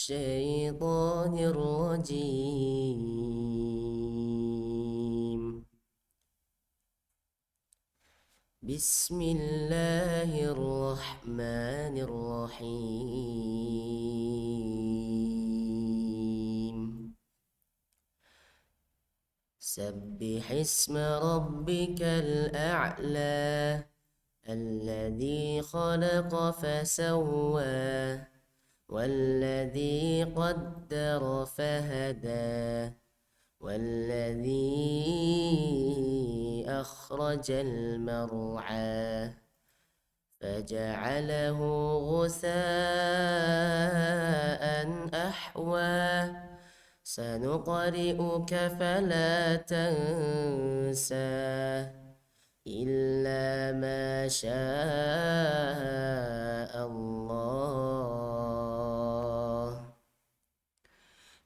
الشيطان الرجيم. بسم الله الرحمن الرحيم. سبح اسم ربك الأعلى الذي خلق فسوى والذي قدر فهدى والذي أخرج المرعى فجعله غثاء أحوى سنقرئك فلا تنسى إلا ما شاء الله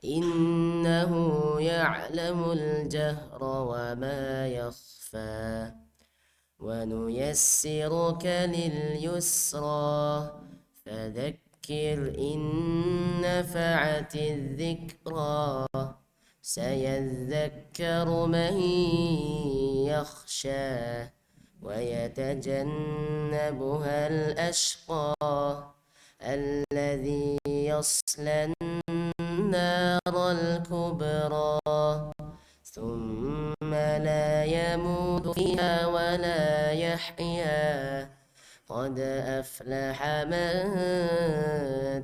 إنه يعلم الجهر وما يخفى ونيسرك لليسرى فذكر إن نفعت الذكرى سيذكر من يخشى ويتجنبها الأشقى الذي يصلى النار الكبرى ثم لا يموت فيها ولا يحيا قد أفلح من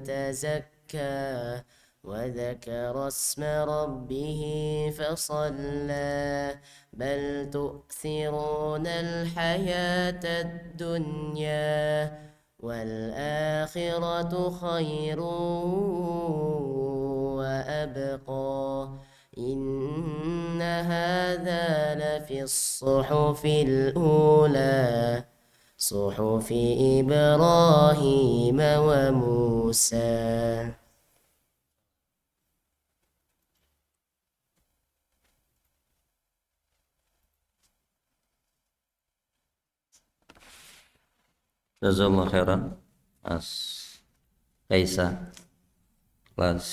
تزكى وذكر اسم ربه فصلى بل تؤثرون الحياة الدنيا والآخرة خير وأبقى إن هذا لفي الصحف الأولى صحف إبراهيم وموسى. Jazakallahu khairan Mas Kaisa, kelas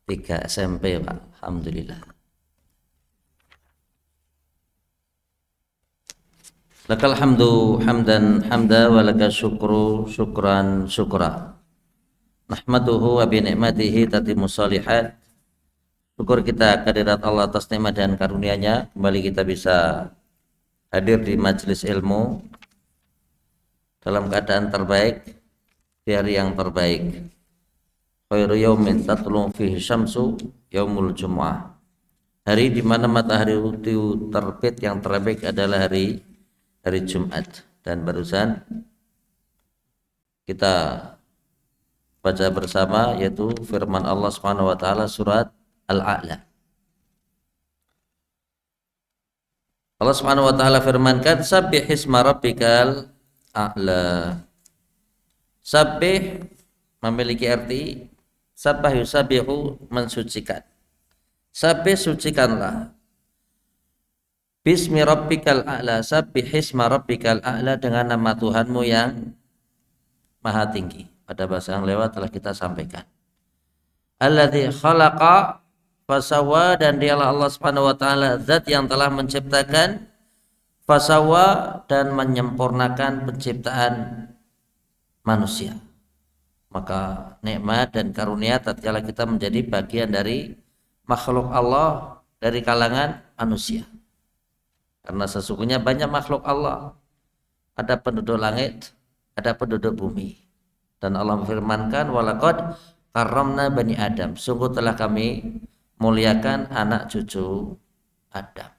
3 SMP Pak. Alhamdulillah. Lakal hamdu hamdan hamda wa laka syukru syukran syukra. Nahmaduhu wa bi ni'matihi tatimmu shalihat. Syukur kita kehadirat Allah atas nikmat dan karunia-Nya, kembali kita bisa hadir di majelis ilmu dalam keadaan terbaik di hari yang terbaik. Khairu yaumin tatlu fihi syamsu yaumul jumu'ah. Hari di mana matahari itu terbit yang terbaik adalah hari Jumat. Dan barusan kita baca bersama yaitu firman Allah Subhanahu wa taala surat Al-A'la. Allah Subhanahu wa taala firmankan sabbih isma rabbikal a'la. Sabbih memiliki arti sabbah yusabbihu, mensucikan. Sabbih, sucikanlah. Bismi rabbikal a'la, sabbih isma rabbikal a'la, dengan nama Tuhanmu yang maha tinggi. Pada bahasa yang lewat telah kita sampaikan. Alladzi khalaqa fasawwa, dan dialah Allah Subhanahu wa taala zat yang telah menciptakan, fasawa, dan menyempurnakan penciptaan manusia. Maka nikmat dan karunia tatkala kita menjadi bagian dari makhluk Allah dari kalangan manusia. Karena sesungguhnya banyak makhluk Allah. Ada penduduk langit, ada penduduk bumi. Dan Allah firmankan walaqad karramna bani Adam, sungguh telah kami muliakan anak cucu Adam.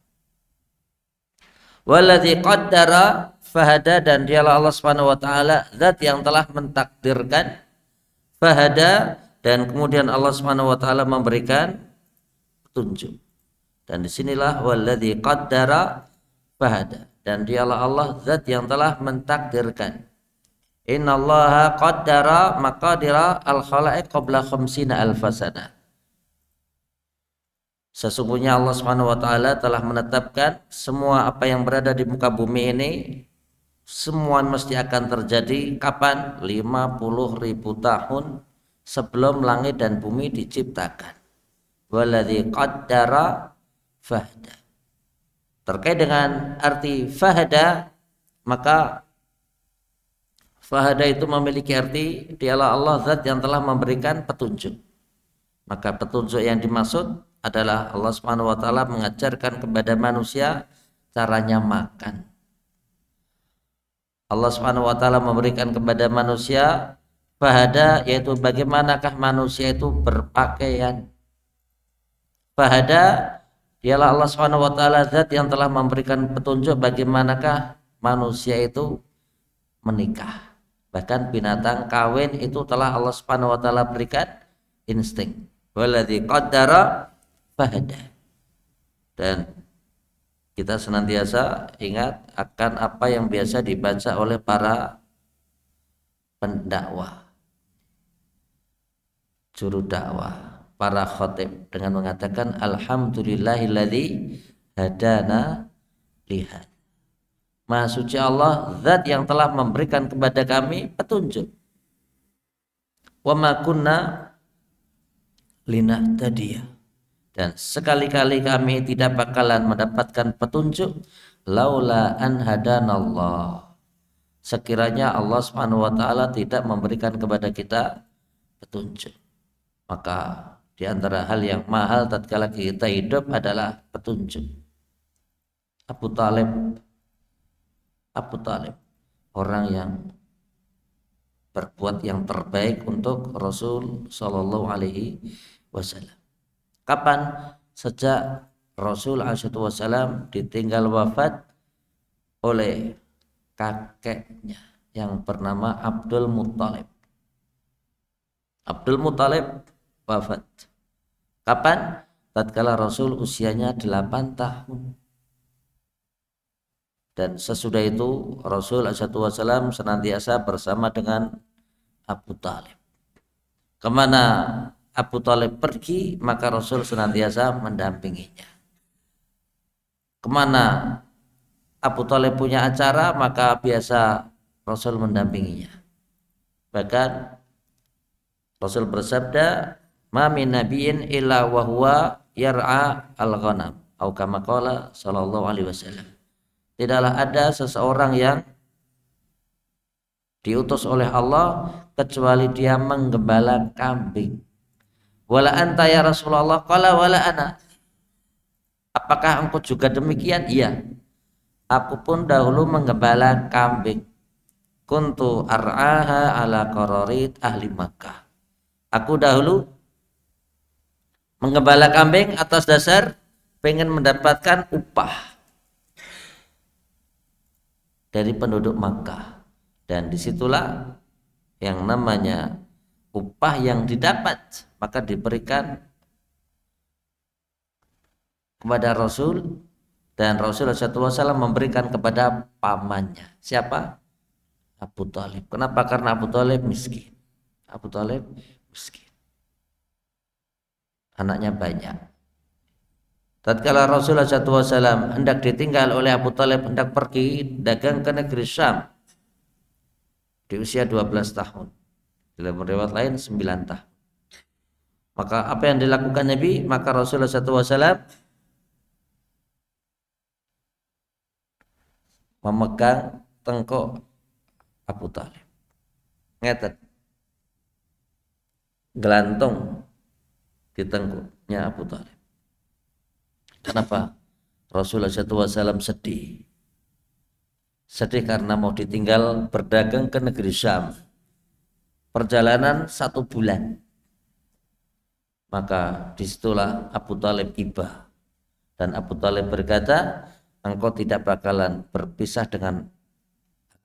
Walladzi qaddara fahada, dan dialah Allah Subhanahu wa taala zat yang telah mentakdirkan, fahada, dan kemudian Allah Subhanahu wa taala memberikan petunjuk. Dan disinilah walladzi qaddara fahada, dan dialah Allah zat yang telah mentakdirkan. Innallaha qaddara maqadira al-khalaiq qabla 50,000 sana. Sesungguhnya Allah Subhanahu wa taala telah menetapkan semua apa yang berada di muka bumi ini, semua mesti akan terjadi kapan? 50.000 tahun sebelum langit dan bumi diciptakan. Waladzi qaddara fahda. Terkait dengan arti fahda, maka fahada itu memiliki arti dialah Allah zat yang telah memberikan petunjuk. Maka petunjuk yang dimaksud adalah Allah Subhanahu wa taala mengajarkan kepada manusia caranya makan. Allah Subhanahu wa taala memberikan kepada manusia fahada, yaitu bagaimanakah manusia itu berpakaian. Fahada dialah Allah Subhanahu wa taala zat yang telah memberikan petunjuk bagaimanakah manusia itu menikah. Bahkan binatang kawin itu telah Allah Subhanahu wa taala berikan insting. Waladzi qaddara fahada. Dan kita senantiasa ingat akan apa yang biasa dibaca oleh para pendakwah, juru dakwah, para khatib dengan mengatakan alhamdulillahilladzi hadana lihat. Maha suci Allah zat yang telah memberikan kepada kami petunjuk. Wa ma kunna linahtadiya, dan sekali-kali kami tidak bakalan mendapatkan petunjuk laula an hadanallah, sekiranya Allah Subhanahu wa taala tidak memberikan kepada kita petunjuk. Maka di antara hal yang mahal tatkala kita hidup adalah petunjuk. Abu Talib orang yang berbuat yang terbaik untuk Rasul Shallallahu Alaihi Wasallam. Kapan? Sejak Rasul Alaihi Wasallam ditinggal wafat oleh kakeknya yang bernama Abdul Muttalib. Abdul Muttalib wafat. Kapan? Tatkala Rasul usianya 8 tahun. Dan sesudah itu Rasul SAW senantiasa bersama dengan Abu Talib. Kemana Abu Talib pergi, maka Rasul senantiasa mendampinginya. Kemana Abu Talib punya acara, maka biasa Rasul mendampinginya. Bahkan Rasul bersabda, "Ma min nabiyyin illa wa huwa yar'a al-ghanam." Atau kama qala sallallahu alaihi wasallam. Tidaklah ada seseorang yang diutus oleh Allah kecuali dia menggembala kambing. Wala anta ya Rasulullah, qala wala ana. Apakah engkau juga demikian? Iya. Aku pun dahulu menggembala kambing. Kuntu ar'aha ala qararit ahli Makkah. Aku dahulu menggembala kambing atas dasar pengen mendapatkan upah dari penduduk Makkah, dan disitulah yang namanya upah yang didapat maka diberikan kepada Rasul, dan Rasulullah SAW memberikan kepada pamannya. Siapa? Abu Talib. Kenapa? Karena Abu Talib miskin. Abu Talib miskin, anaknya banyak. Tatkala Rasulullah SAW hendak ditinggal oleh Abu Talib, hendak pergi dagang ke negeri Syam di usia 12 tahun. Dalam riwayat lain 9 tahun. Maka apa yang dilakukan Nabi? Maka Rasulullah SAW memegang tengkuk Abu Talib. Ngeten. Gelantung di tengkuknya Abu Talib. Kenapa? Rasulullah SAW sedih. Sedih karena mau ditinggal berdagang ke negeri Syam. Perjalanan 1 bulan. Maka disitulah Abu Talib iba. Dan Abu Talib berkata, engkau tidak bakalan berpisah dengan aku.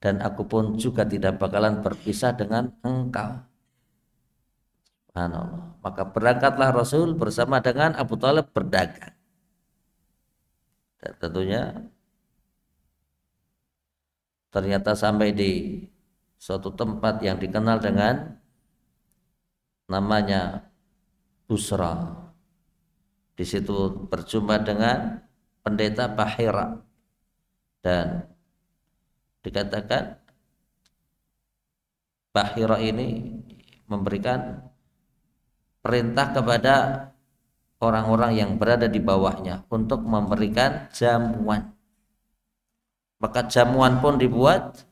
Dan aku pun juga tidak bakalan berpisah dengan engkau. Subhanallah. Maka berangkatlah Rasul bersama dengan Abu Talib berdagang. Dan tentunya ternyata sampai di suatu tempat yang dikenal dengan namanya Busra. Di situ berjumpa dengan pendeta Bahira, dan dikatakan Bahira ini memberikan perintah kepada orang-orang yang berada di bawahnya untuk memberikan jamuan. Maka jamuan pun dibuat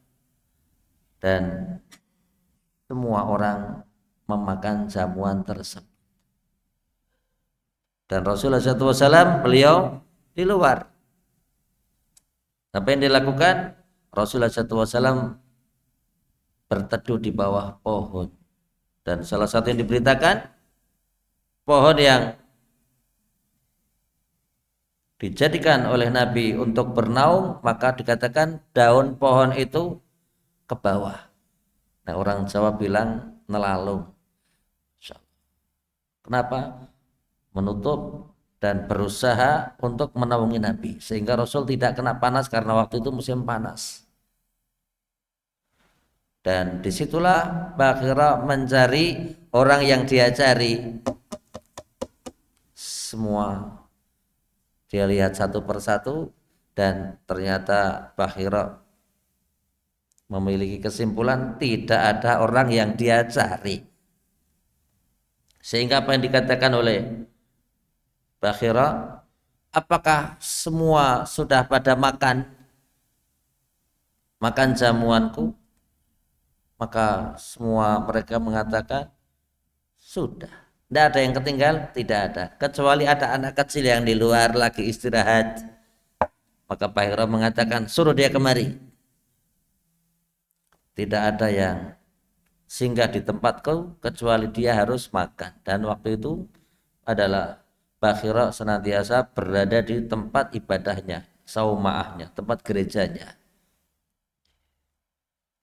dan semua orang memakan jamuan tersebut. Dan Rasulullah SAW beliau di luar. Apa yang dilakukan? Rasulullah SAW berteduh di bawah pohon. Dan salah satu yang diberitakan, pohon yang dijadikan oleh Nabi untuk bernaung, maka dikatakan daun pohon itu ke bawah. Nah, orang Jawa bilang nelalung. Kenapa? Menutup dan berusaha untuk menaungi Nabi sehingga Rasul tidak kena panas karena waktu itu musim panas. Dan disitulah Bakhira mencari orang yang dia cari. Semua dia lihat satu persatu dan ternyata Bakhira memiliki kesimpulan tidak ada orang yang dia cari. Sehingga apa yang dikatakan oleh Bakhira, apakah semua sudah pada makan jamuanku? Maka semua mereka mengatakan sudah. Tidak ada yang ketinggal, tidak ada. Kecuali ada anak kecil yang di luar lagi istirahat. Maka Bakhira mengatakan suruh dia kemari. Tidak ada yang singgah di tempatku kecuali dia harus makan. Dan waktu itu adalah Bakhira senantiasa berada di tempat ibadahnya, saumaahnya, tempat gerejanya.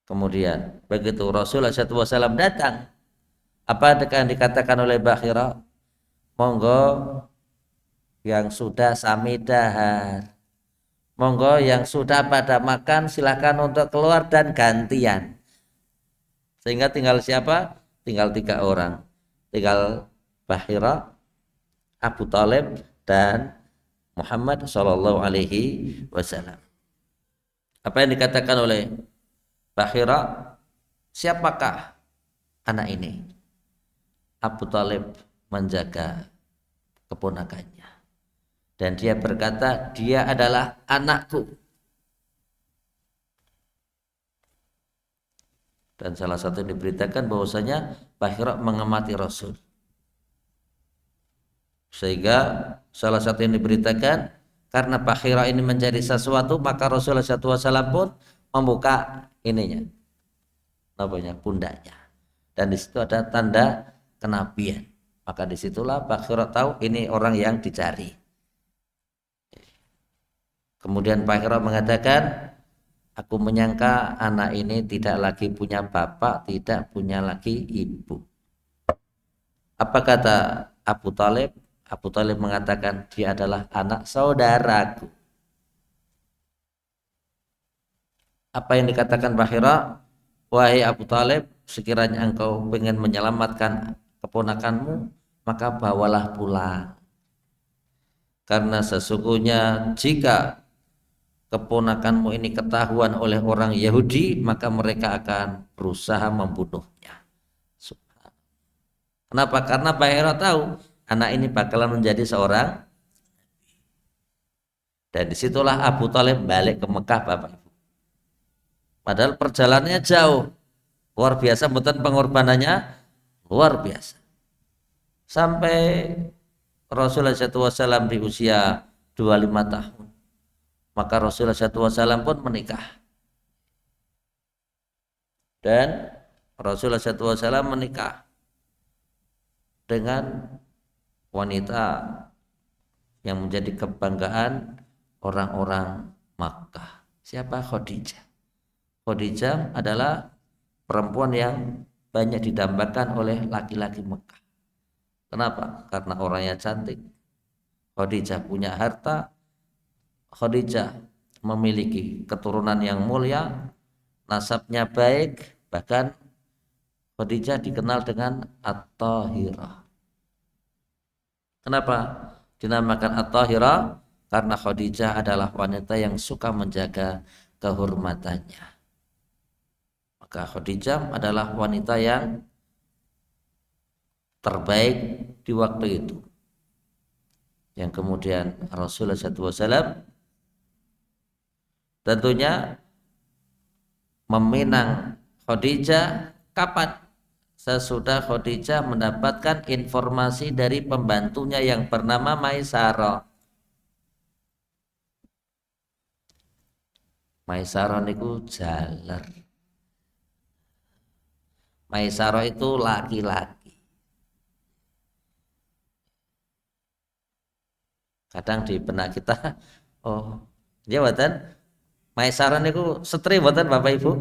Kemudian begitu Rasulullah SAW datang, apa yang dikatakan oleh Bakhira? Monggo yang sudah sami dahar, monggo yang sudah pada makan silakan untuk keluar dan gantian. Sehingga tinggal siapa? Tinggal 3 orang. Tinggal Bakhira, Abu Thalib dan Muhammad Shallallahu Alaihi Wasallam. Apa yang dikatakan oleh Bakhira? Siapakah anak ini? Abu Thalib menjaga keponakannya dan dia berkata dia adalah anakku. Dan salah satu yang diberitakan bahwasanya Bakhira mengamati Rasul. Sehingga salah satu yang diberitakan karena Bakhira ini menjadi sesuatu, maka Rasulullah SAW pun membuka ininya, pundaknya, dan di situ ada tanda kenabian. Maka disitulah Bakhira tahu ini orang yang dicari. Kemudian Bakhira mengatakan, aku menyangka anak ini tidak lagi punya bapak, tidak punya lagi ibu. Apa kata Abu Thalib? Abu Thalib mengatakan dia adalah anak saudaraku. Apa yang dikatakan Bakhira? Wahai Abu Thalib, sekiranya engkau ingin menyelamatkan keponakanmu, maka bawalah pulang. Karena sesungguhnya jika keponakanmu ini ketahuan oleh orang Yahudi, maka mereka akan berusaha membunuhnya. Kenapa? Karena Bakhira tahu anak ini bakalan menjadi seorang, dan disitulah Abu Thalib balik ke Mekah, Bapak Ibu. Padahal perjalanannya jauh, luar biasa, betul pengorbanannya luar biasa. Sampai Rasulullah SAW di usia 25 tahun, maka Rasulullah SAW pun menikah. Dan Rasulullah SAW menikah dengan wanita yang menjadi kebanggaan orang-orang Makkah. Siapa? Khadijah. Khadijah adalah perempuan yang banyak didambakan oleh laki-laki Mekah. Kenapa? Karena orangnya cantik. Khadijah punya harta. Khadijah memiliki keturunan yang mulia, nasabnya baik, bahkan Khadijah dikenal dengan At-Tahirah. Kenapa dinamakan At-Tahirah? Karena Khadijah adalah wanita yang suka menjaga kehormatannya. Maka Khadijah adalah wanita yang terbaik di waktu itu, yang kemudian Rasulullah SAW tentunya meminang Khadijah kapan? Sesudah Khadijah mendapatkan informasi dari pembantunya yang bernama Maisarah. Maisarah niku jaler. Maisarah itu laki-laki. Kadang di benak kita, oh, ya boten. Maisarah niku setri boten Bapak Ibu?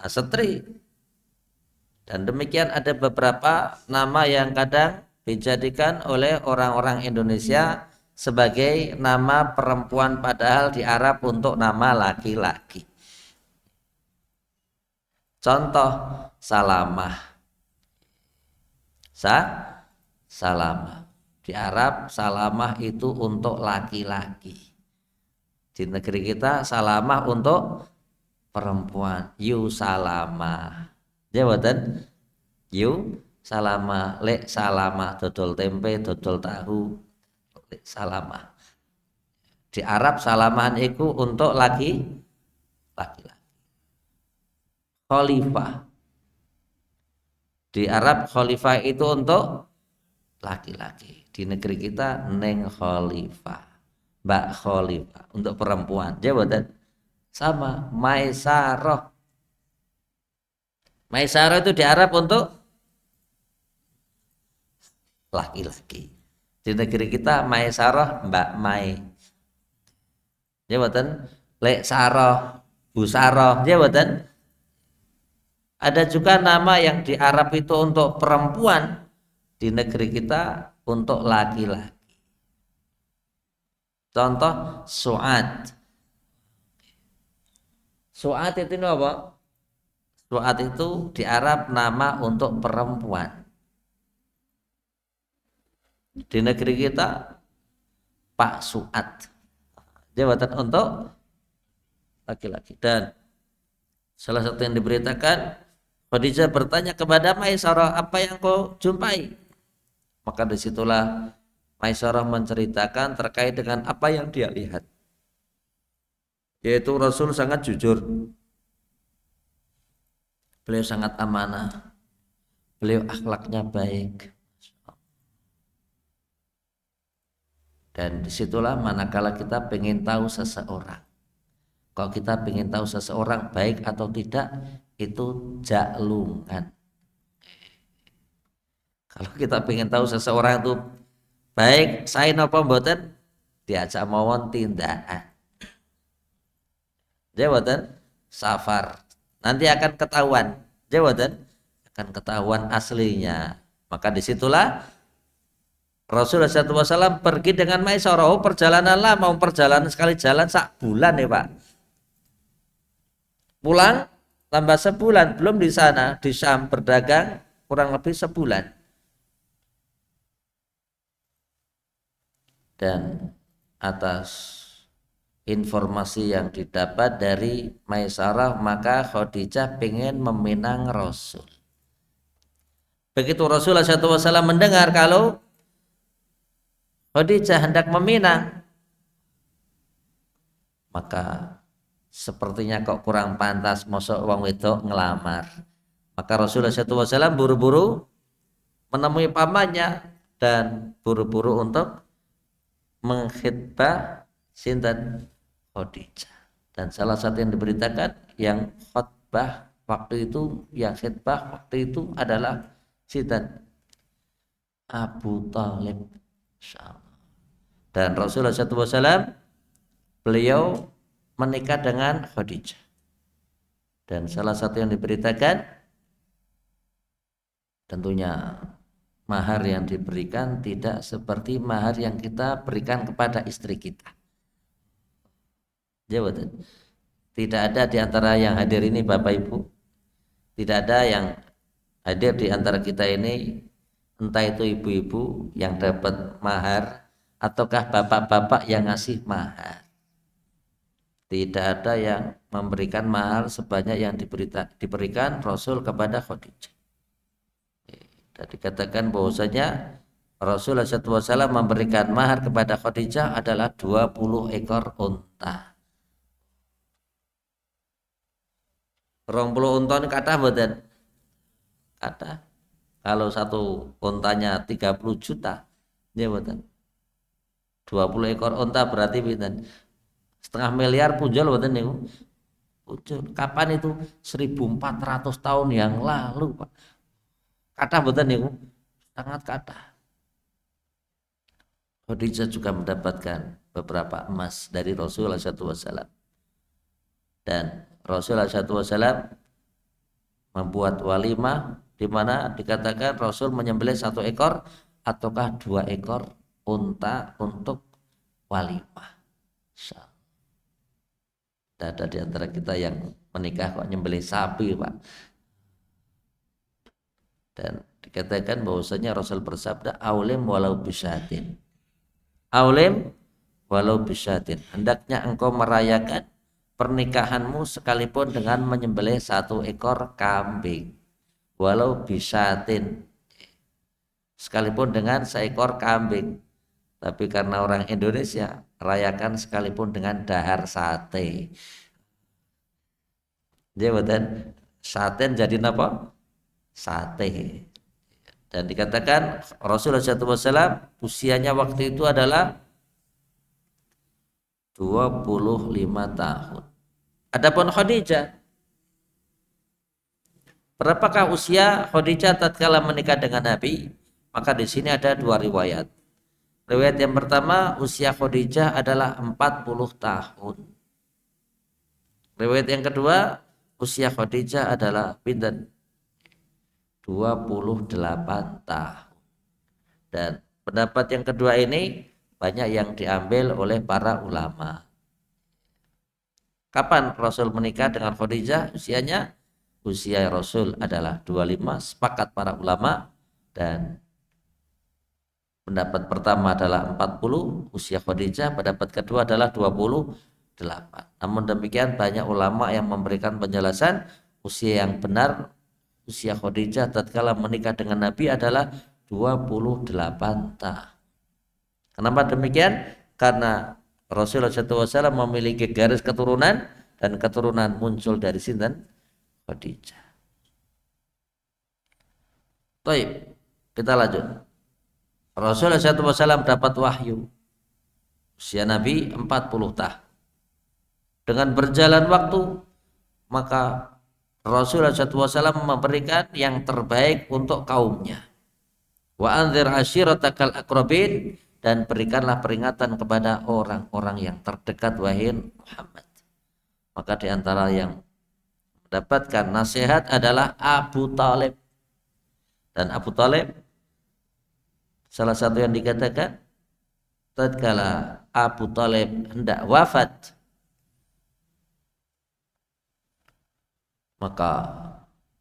Setri. Dan demikian ada beberapa nama yang kadang dijadikan oleh orang-orang Indonesia sebagai nama perempuan padahal di Arab untuk nama laki-laki. Contoh Salamah. Salamah. Di Arab Salamah itu untuk laki-laki. Di negeri kita Salamah untuk perempuan. Yu Salamah. Jawatan Yu Salamah, lek Salamah dodol tempe, dodol tahu, lek Salamah. Di Arab Salamahan itu untuk laki-laki. Khalifah. Di Arab Khalifah itu untuk laki-laki. Di negeri kita Neng Khalifah, Mbak Khalifah untuk perempuan. Jawatan sama Maisarah. Maisarah itu di Arab untuk laki-laki. Di negeri kita Maisarah Mbak Mai. Jawatan Lek Sarah, Bu Sarah. Jawatan ada juga nama yang di Arab itu untuk perempuan, di negeri kita untuk laki-laki. Contoh Su'ad. Su'ad itu apa? Su'ad itu di Arab nama untuk perempuan. Di negeri kita Pak Su'ad. Jabatan untuk laki-laki. Dan salah satu yang diberitakan, Khadijah bertanya kepada Maisarah, apa yang kau jumpai? Maka disitulah Maisarah menceritakan terkait dengan apa yang dia lihat. Yaitu Rasul sangat jujur. Beliau sangat amanah. Beliau akhlaknya baik. Dan disitulah manakala kita pengen tahu seseorang. Kalau kita pengen tahu seseorang baik atau tidak, itu jaklungan. Kalau kita pengen tahu seseorang itu baik, saya napa mboten, diajak mawon tindakan. Jawaban safar. Nanti akan ketahuan. Jawaban akan ketahuan aslinya. Maka disitulah Rasulullah SAW pergi dengan Maisarah. Perjalanan lama, perjalanan sekali jalan sak bulan ya Pak. Pulang tambah sebulan, belum di sana di Syam berdagang kurang lebih sebulan. Dan atas informasi yang didapat dari Maisarah, maka Khadijah pengen meminang Rasul. Begitu Rasulullah SAW mendengar kalau Khadijah hendak meminang, maka sepertinya kok kurang pantas mosok wong wedok ngelamar. Maka Rasulullah SAW buru-buru menemui pamannya dan buru-buru untuk mengkhitbah sinten Khadijah. Dan salah satu yang diberitakan yang khutbah waktu itu, yang khitbah waktu itu adalah sinten Abu Thalib. Dan Rasulullah SAW beliau menikah dengan Khadijah. Dan salah satu yang diberitakan tentunya mahar yang diberikan tidak seperti mahar yang kita berikan kepada istri kita. Jawab. Tidak ada di antara yang hadir ini Bapak Ibu, tidak ada yang hadir di antara kita ini, entah itu ibu-ibu yang dapat mahar ataukah bapak-bapak yang ngasih mahar. Tidak ada yang memberikan mahar sebanyak yang diberikan Rasul kepada Khadijah. Dan dikatakan bahwasanya Rasulullah SAW memberikan mahar kepada Khadijah adalah 20 ekor unta. 20 unta ini kata mboten? Kata. Kalau satu untanya 30 juta, ya mboten. 20 ekor unta berarti pinten? Setengah miliar punjul mboten niku. Punjul. Kapan itu? 1400 tahun yang lalu, Pak. Kata mboten niku? Sangat kata. Khadijah juga mendapatkan beberapa emas dari Rasulullah SAW. Dan Rasulullah SAW membuat walimah di mana dikatakan Rasul menyembelih 1 ekor ataukah 2 ekor unta untuk walimah. Tidak ada di antara kita yang menikah kok nyembelih sapi, Pak. Dan dikatakan bahwasanya Rasul bersabda, aulim walau bisyatin. Aulim walau bisyatin. Hendaknya engkau merayakan pernikahanmu sekalipun dengan menyembelih 1 ekor kambing. Walau bisyatin. Sekalipun dengan seekor kambing. Tapi karena orang Indonesia, rayakan sekalipun dengan dahar sate. Dia betul sate jadi apa? Sate. Dan dikatakan Rasulullah SAW usianya waktu itu adalah 25 tahun. Adapun Khadijah, berapakah usia Khadijah tatkala menikah dengan Nabi? Maka di sini ada 2 riwayat. Riwayat yang pertama, usia Khadijah adalah 40 tahun. Riwayat yang kedua, usia Khadijah adalah pinten? 28 tahun. Dan pendapat yang kedua ini banyak yang diambil oleh para ulama. Kapan Rasul menikah dengan Khadijah? Usianya? Usia Rasul adalah 25, sepakat para ulama. Dan pendapat pertama adalah 40 usia Khadijah, pendapat kedua adalah 28. Namun demikian banyak ulama yang memberikan penjelasan usia yang benar usia Khadijah tatkala menikah dengan Nabi adalah 28 tahun. Kenapa demikian? Karena Rasulullah SAW memiliki garis keturunan dan keturunan muncul dari sinten? Khadijah. Baik, kita lanjut. Rasulullah SAW dapat wahyu usia Nabi 40 tahun. Dengan berjalan waktu maka Rasulullah SAW memberikan yang terbaik untuk kaumnya. Wa anzir ashiratakal aqrabin, dan berikanlah peringatan kepada orang-orang yang terdekat wahai Muhammad. Maka di antara yang mendapatkan nasihat adalah Abu Talib. Dan Abu Talib salah satu yang dikatakan tatkala Abu Talib hendak wafat, maka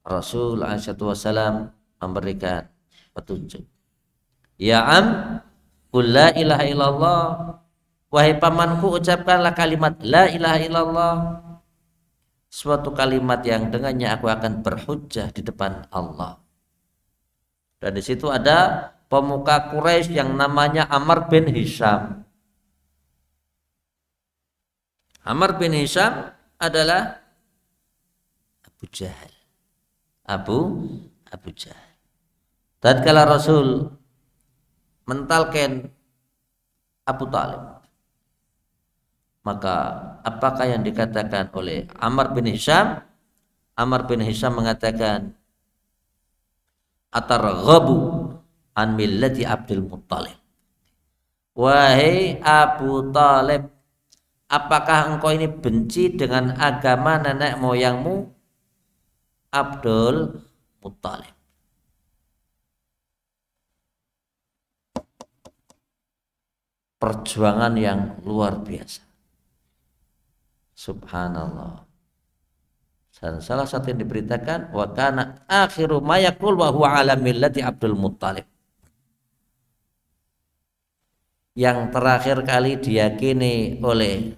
Rasul SAW memberikan petunjuk. Ya am, qul la ilaha illallah. Wahai pamanku, ucapkanlah kalimat la ilaha illallah, suatu kalimat yang dengannya aku akan berhujjah di depan Allah. Dan di situ ada pemuka Quraisy yang namanya Amr bin Hisham. Amr bin Hisham adalah Abu Jahal. Abu Jahal. Tatkala Rasul mentalkan Abu Talib, maka apakah yang dikatakan oleh Amr bin Hisham? Amr bin Hisham mengatakan, atarghabu an millati Abdul Muttalib. Wahai Abu Talib, apakah engkau ini benci dengan agama nenek moyangmu Abdul Muttalib? Perjuangan yang luar biasa. Subhanallah. Dan salah satu yang diberitakan, wa kana akhiru ma yaqul wa huwa ala millati Abdul Muttalib. Yang terakhir kali diyakini oleh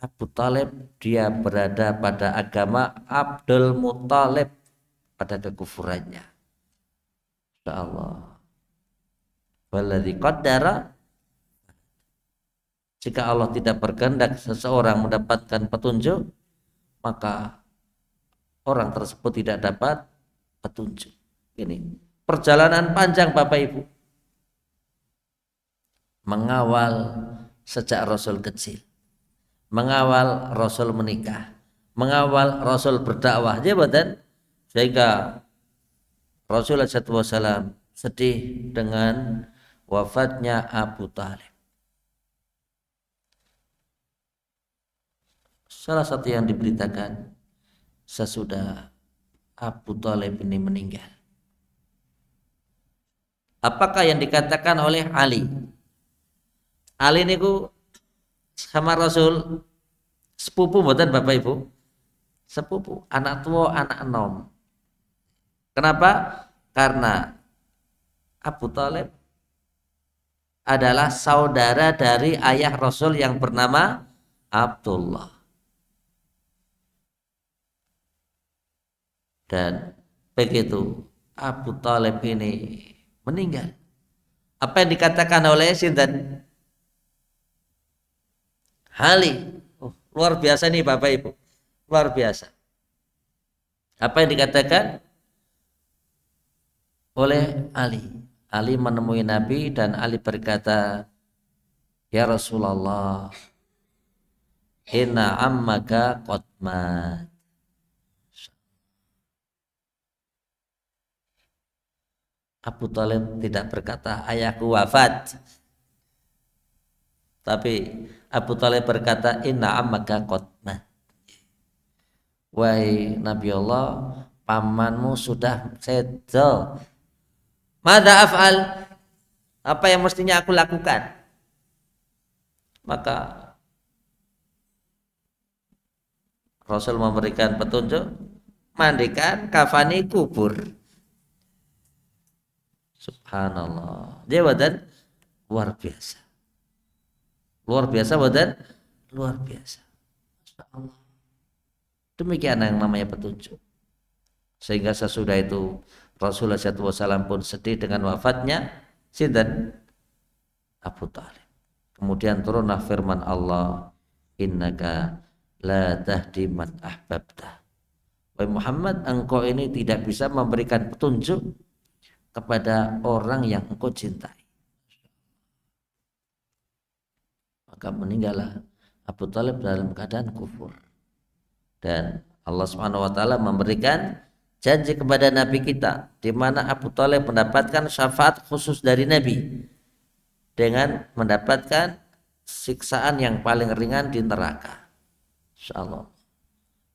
Abu Talib, dia berada pada agama Abdul Muttalib, pada kekufurannya. Allah. Walladzi qaddara, jika Allah tidak berkehendak seseorang mendapatkan petunjuk, maka orang tersebut tidak dapat petunjuk. Ini perjalanan panjang Bapak Ibu, mengawal sejak Rasul kecil, mengawal Rasul menikah, mengawal Rasul berdakwah, sehingga Rasulullah SAW sedih dengan wafatnya Abu Talib. Salah satu yang diberitakan, sesudah Abu Talib ini meninggal, apakah yang dikatakan oleh Ali? Ali niku sama Rasul sepupu mboten Bapak Ibu? Sepupu, anak tua, anak enom. Kenapa? Karena Abu Talib adalah saudara dari ayah Rasul yang bernama Abdullah. Dan begitu Abu Talib ini meninggal, apa yang dikatakan oleh sinten? Ali. Luar biasa nih Bapak Ibu, luar biasa. Apa yang dikatakan oleh Ali? Ali menemui Nabi dan Ali berkata, ya Rasulullah, inna ammaka qad mat. Abu Talib tidak berkata ayahku wafat, tapi Abu Talib berkata inna ammaka qad mat. Wahai Nabi Allah, pamanmu sudah sedo. Mada af'al? Apa yang mestinya aku lakukan? Maka Rasul memberikan petunjuk, mandikan, kafani, kubur. Subhanallah. Dia badan luar biasa. Luar biasa badan, luar biasa. Masyaallah. Demikian yang namanya petunjuk. Sehingga sesudah itu Rasulullah SAW pun sedih dengan wafatnya sinten? Abu Talib. Kemudian turunlah firman Allah, innaka la tahdi man ahbabta. Wahai Muhammad, engkau ini tidak bisa memberikan petunjuk kepada orang yang engkau cintai. Maka meninggallah Abu Talib dalam keadaan kufur. Dan Allah Subhanahu wa taala memberikan janji kepada Nabi kita, di mana Abu Talib mendapatkan syafaat khusus dari Nabi dengan mendapatkan siksaan yang paling ringan di neraka. Insyaallah.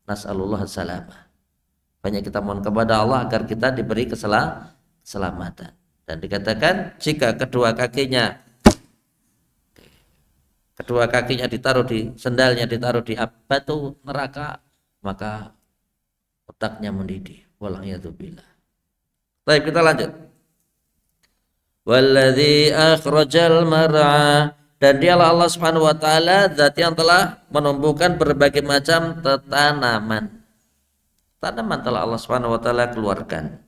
Nas'alullah salamah. Banyak kita mohon kepada Allah agar kita diberi keselamatan. Dan dikatakan jika kedua kakinya ditaruh di sendalnya, ditaruh di batu neraka, maka otaknya mendidih. Wal'iyadzubillah. Baik, kita lanjut. Walladzi akhrajal mar'a, dan dialah Allah Subhanahu wa taala zat yang telah menumbuhkan berbagai macam tanaman. Tanaman telah Allah Subhanahu wa taala keluarkan.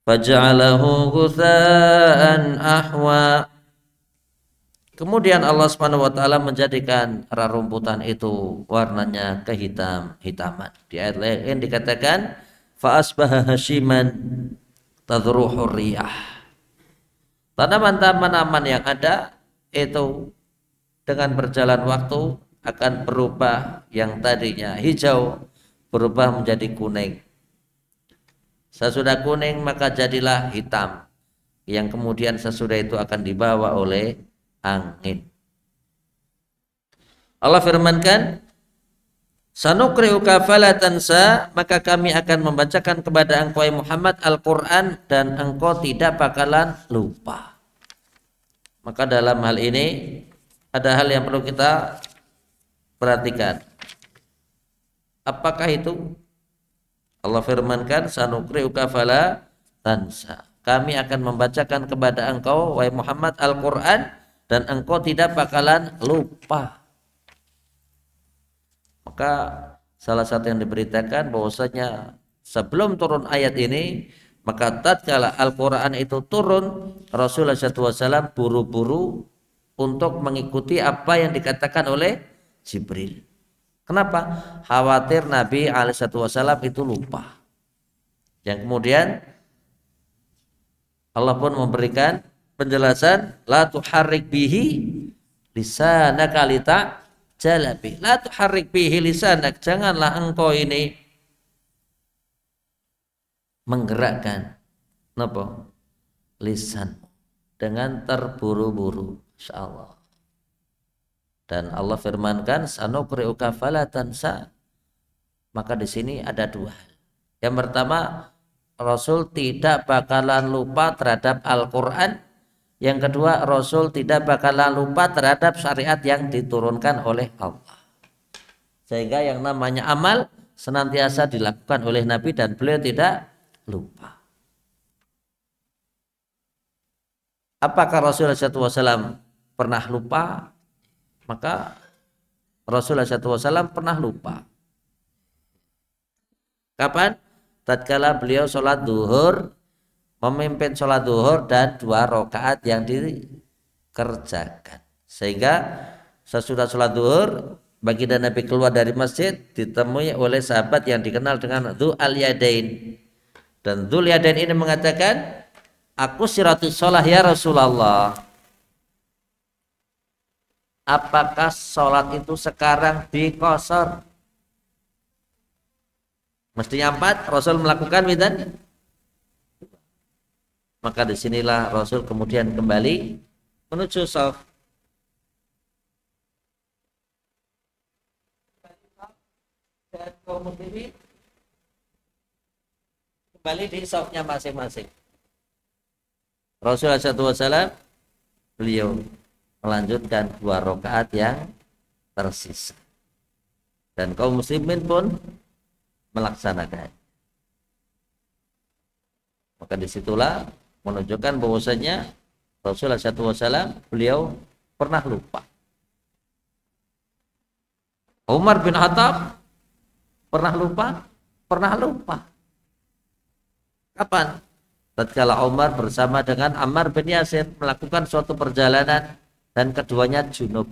Faja'alahu ghutsaan ahwa. Kemudian Allah Subhanahu wa taala menjadikan rerumputan itu warnanya kehitaman. Di ayat lain dikatakan fa asbaha hashiman tadruhu riyah. Tanaman-tanaman yang ada itu dengan berjalan waktu akan berubah, yang tadinya hijau berubah menjadi kuning. Sesudah kuning maka jadilah hitam, yang kemudian sesudah itu akan dibawa oleh angin. Allah firmankan, sanuqri'uka fala tansa, maka kami akan membacakan kepada engkau Muhammad Al-Quran dan engkau tidak bakalan lupa. Maka dalam hal ini ada hal yang perlu kita perhatikan. Apakah itu? Allah firmankan, sanuqri'uka fala tansa, kami akan membacakan kepada engkau wahai Muhammad Al-Quran dan engkau tidak bakalan lupa. Maka salah satu yang diberitakan bahwasanya sebelum turun ayat ini, Maka tatkala Al-Quran itu turun, Rasulullah SAW buru-buru untuk mengikuti apa yang dikatakan oleh Jibril. Kenapa? Khawatir Nabi SAW itu lupa. Yang kemudian Allah pun memberikan penjelasan, la tuharrik bihi lisanaka lita'jalabi. La tuharrik bihi lisanak, janganlah engkau ini menggerakkan napa? Lisan dengan terburu-buru. Insyaallah. Dan Allah firmankan, sanuqri'uka fala tansa. Maka di sini ada dua hal. Yang pertama, Rasul tidak bakalan lupa terhadap Al-Quran. Yang kedua, Rasul tidak bakalan lupa terhadap syariat yang diturunkan oleh Allah. Sehingga yang namanya amal senantiasa dilakukan oleh Nabi dan beliau tidak lupa. Apakah Rasulullah SAW pernah lupa? Maka Rasulullah SAW pernah lupa. Kapan? Tatkala beliau sholat duhur, memimpin sholat duhur dan 2 rakaat yang dikerjakan. Sehingga sesudah sholat duhur, baginda Nabi keluar dari masjid, ditemui oleh sahabat yang dikenal dengan Dzul Yadain. Dan Dzul Yadain ini mengatakan, aku siratus sholah ya Rasulullah. Apakah sholat itu sekarang dikosor? Mestinya 4, Rasul melakukan witan. Maka disinilah Rasul kemudian kembali menuju shaf. Dan kaum muslimin kembali di shafnya masing-masing. Rasulullah SAW beliau melanjutkan 2 rakaat yang tersisa. Dan kaum muslimin pun melaksanakan. Maka disitulah menunjukkan bahwasanya Rasulullah SAW beliau pernah lupa. Umar bin Khattab pernah lupa? Pernah lupa. Kapan? Tatkala Umar bersama dengan Ammar bin Yasir melakukan suatu perjalanan dan keduanya junub.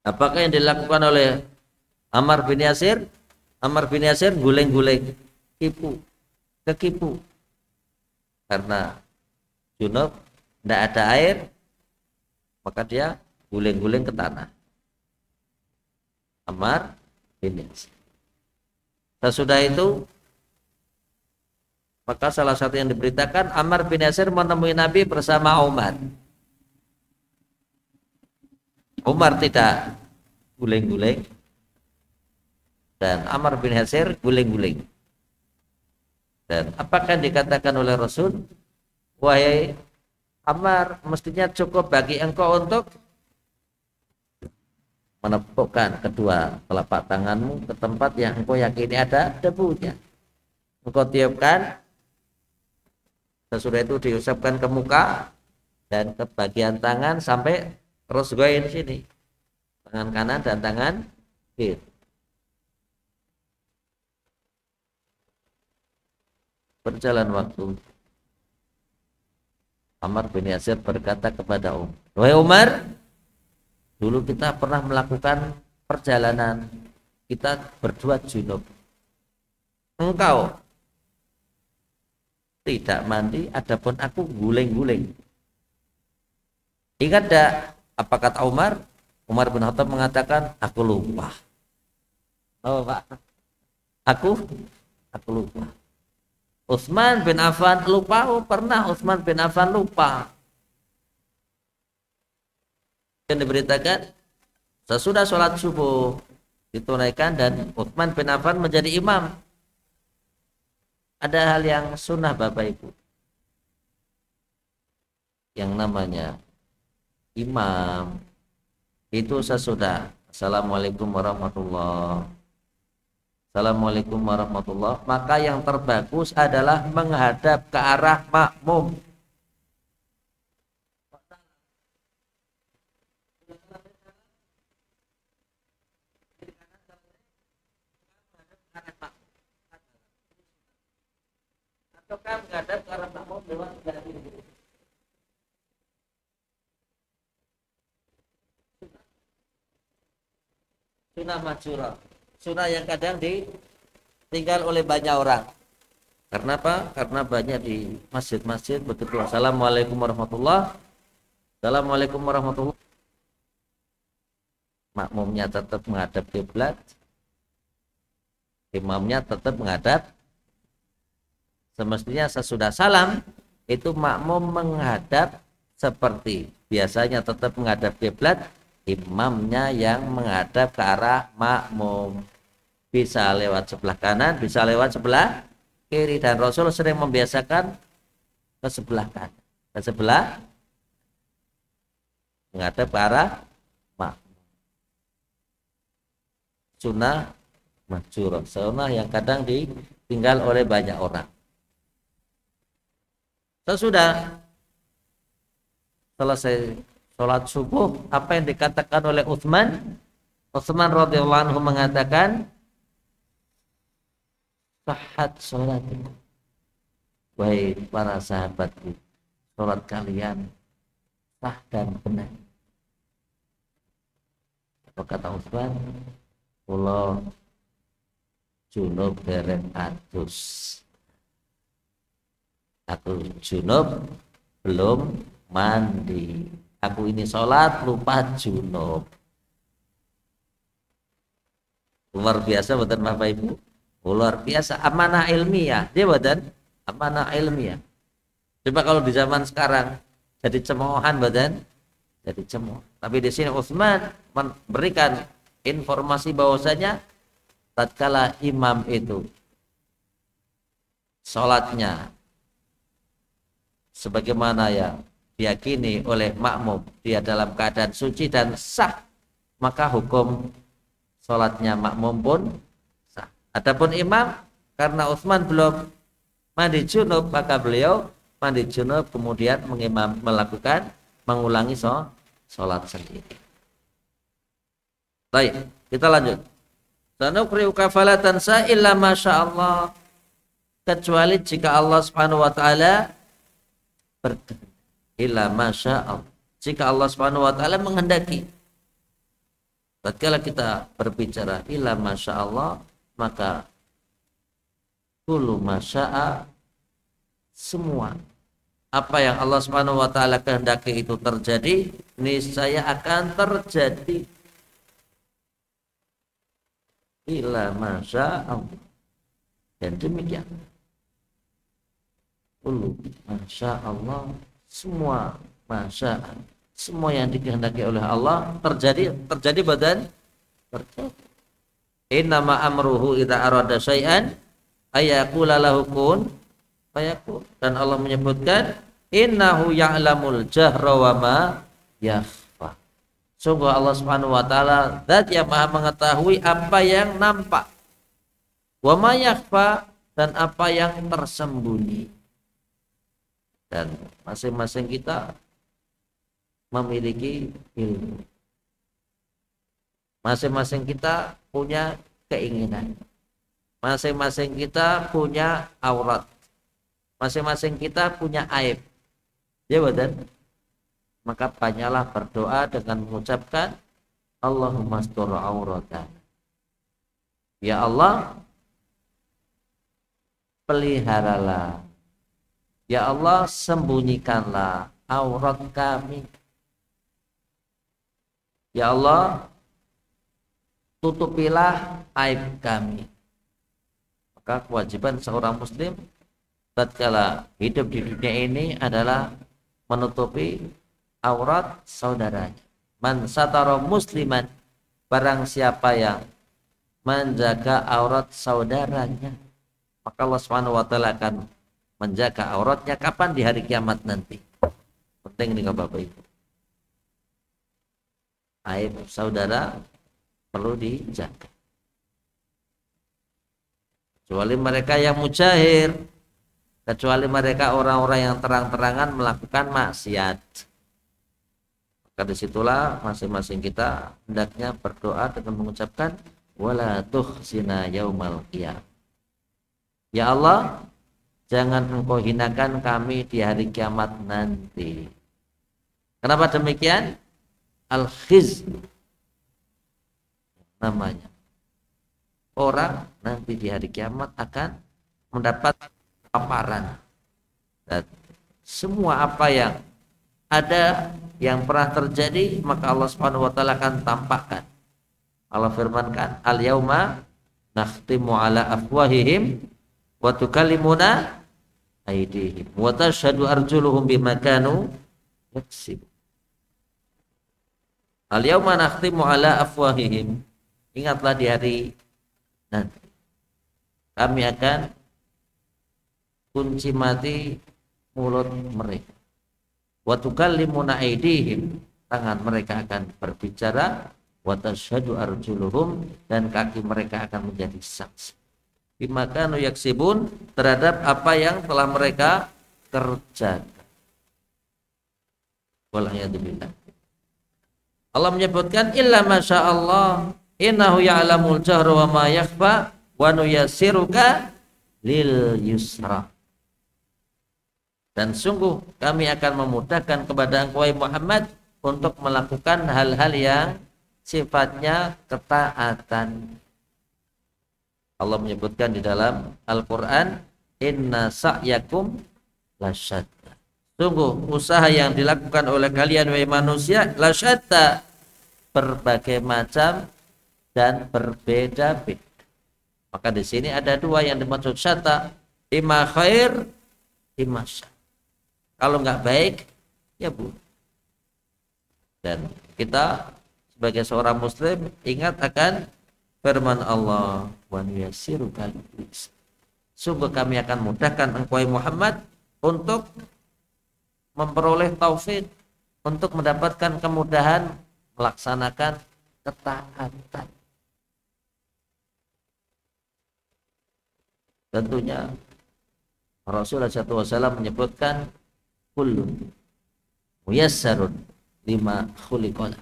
Apakah yang dilakukan oleh Ammar bin Yasir? Ammar bin Yasir guling-guling, kekipu. Karena junub, tidak ada air, maka dia guling-guling ke tanah. Ammar bin Yasir. Sesudah itu, maka salah satu yang diberitakan, Ammar bin Yasir menemui Nabi bersama Umar. Umar tidak guling-guling, dan Ammar bin Yasir guling-guling. Dan apakah dikatakan oleh Rasul? Wahai Ammar, mestinya cukup bagi engkau untuk menepukkan kedua telapak tanganmu ke tempat yang engkau yakini ada debunya. Engkau tiupkan, sesudah itu diusapkan ke muka dan ke bagian tangan sampai rosgoin sini, tangan kanan dan tangan kiri. Berjalan waktu, Ammar bin Yasir berkata kepada Umar, wahai Umar, dulu kita pernah melakukan perjalanan, kita berdua junub, engkau tidak mandi, adapun aku guling-guling. Ingat tak apa kata Umar? Umar bin Khattab mengatakan, aku lupa. Oh Pak, aku lupa. Utsman bin Affan lupa. Oh pernah Utsman bin Affan lupa. Yang diberitakan, sesudah sholat subuh ditunaikan dan Utsman bin Affan menjadi imam. Ada hal yang sunnah Bapak Ibu, yang namanya imam itu sesudah Assalamualaikum warahmatullahi, maka yang terbagus adalah menghadap ke arah makmum. ataukah menghadap ke arah makmum lewat sebelah kiri. Sunnah majura, sunnah yang kadang ditinggal oleh banyak orang. Karena apa? Karena banyak di masjid-masjid begitu. Assalamualaikum warahmatullah. Assalamualaikum warahmatullah. Makmumnya tetap menghadap kiblat, imamnya tetap menghadap. Semestinya sesudah salam itu makmum menghadap seperti biasanya tetap menghadap kiblat, imamnya yang menghadap ke arah makmum. Bisa lewat sebelah kanan, bisa lewat sebelah kiri, dan Rasul sering membiasakan ke sebelah kanan, ke sebelah menghadap ke arah makmum. Sunnah mahjurah, sunnah yang kadang ditinggal oleh banyak orang. Sesudah selesai sholat subuh, apa yang dikatakan oleh Utsman? Utsman radhiyallahu anhu mengatakan, sahhat sholatku, wahai para sahabatku, sholat kalian sah dan benar. Apa kata Utsman? Kula junub dereng atus. Aku junub belum mandi. Aku ini sholat lupa junub. Luar biasa betul Bapak Ibu. Luar biasa, amanah ilmiah. Dia badan amanah ilmiah. Coba kalau di zaman sekarang jadi cemoohan badan, jadi cemooh. Tapi di sini Utsman memberikan informasi bahwasanya tatkala imam itu sholatnya sebagaimana yang diyakini oleh makmum, dia dalam keadaan suci dan sah, maka hukum sholatnya makmum pun sah. Adapun imam, karena Utsman belum mandi junub, maka beliau mandi junub kemudian mengulangi sholat sendiri. Baik, kita lanjut. Sanukriuka fala tansa illa masyaallah, kecuali jika Allah Subhanahu wa taala berkehendak. Illa masyaallah, jika Allah Subhanahu wa taala menghendaki. Tatkala kita berbicara illa masyaallah, maka kullu masya'a, semua apa yang Allah Subhanahu wa taala kehendaki itu terjadi, niscaya akan terjadi. Illa masyaallah, dan demikian kullu masyaallah, semua masyaallah, semua yang dikehendaki oleh Allah terjadi badan terjadi. Innama amruhu idza arada syai'an ayaqula lahu kun fayakun. Dan Allah menyebutkan innahu ya'lamul jahra wa ma yakhfa. Sungguh Allah Subhanahu wa taala zat yang Maha mengetahui apa yang nampak, wa ma yakhfa, dan apa yang tersembunyi. Dan masing-masing kita memiliki ilmu. Masing-masing kita punya keinginan. Masing-masing kita punya aurat. Masing-masing kita punya aib. Ya betul. Maka banyaklah berdoa dengan mengucapkan Allahumma astur auratan. Ya Allah, peliharalah. Ya Allah, sembunyikanlah aurat kami. Ya Allah, tutupilah aib kami. Maka kewajiban seorang muslim tatkala hidup di dunia ini adalah menutupi aurat saudaranya. Man satara musliman, barang siapa yang menjaga aurat saudaranya, maka Allah Subhanahu wa taala akan menjaga auratnya kapan? Di hari kiamat nanti. Penting nih Bapak Ibu. Aib saudara perlu dijaga. Kecuali mereka yang mujahir, kecuali mereka orang-orang yang terang-terangan melakukan maksiat. Maka disitulah masing-masing kita hendaknya berdoa dengan mengucapkan wala tukhzina yaumal qiyamah. Ya Allah, jangan engkau hinakan kami di hari kiamat nanti. Kenapa demikian? Al-khiz namanya. Orang nanti di hari kiamat akan mendapat paparan. Dan semua apa yang ada yang pernah terjadi maka Allah Subhanahu wa taala akan tampakkan. Allah firmankan, "Al-yauma nakhtimu ala afwahihim wa tukallimuna aydihim wa tashhadu arjuluhum bima kanu yaksibun." Al-yauma nakhtimu ala afwahihim. Ingatlah di hari nanti kami akan kunci mati mulut mereka. Wa tukallimuna aydihim, tangan mereka akan berbicara, wa tashhadu arjuluhum, dan kaki mereka akan menjadi saksi. Bima kanu yaksibun, terhadap apa yang telah mereka kerjakan. Wal'iyadzubillah. Allah menyebutkan illa masyaallah innahu ya'lamul jahra wa ma yakhfa wa nuyassiruka lil yusra. Dan sungguh kami akan memudahkan kepada engkau Muhammad untuk melakukan hal-hal yang sifatnya ketaatan. Allah menyebutkan di dalam Al-Quran, inna sa'yakum lasyatta. Sungguh usaha yang dilakukan oleh kalian wahai manusia lasyatta, berbagai macam dan berbeda-beda. Maka di sini ada dua yang dimaksud syatta, imma khair, imma syarr. Kalau nggak baik, ya bu. Dan kita sebagai seorang muslim ingat akan firman Allah, wa nuyassiruka lil yusra. Sungguh kami akan mudahkan engkau Muhammad untuk memperoleh taufik, untuk mendapatkan kemudahan melaksanakan ketaatan. Tentunya Rasulullah SAW menyebutkan kullun muyassarun lima khuliqala.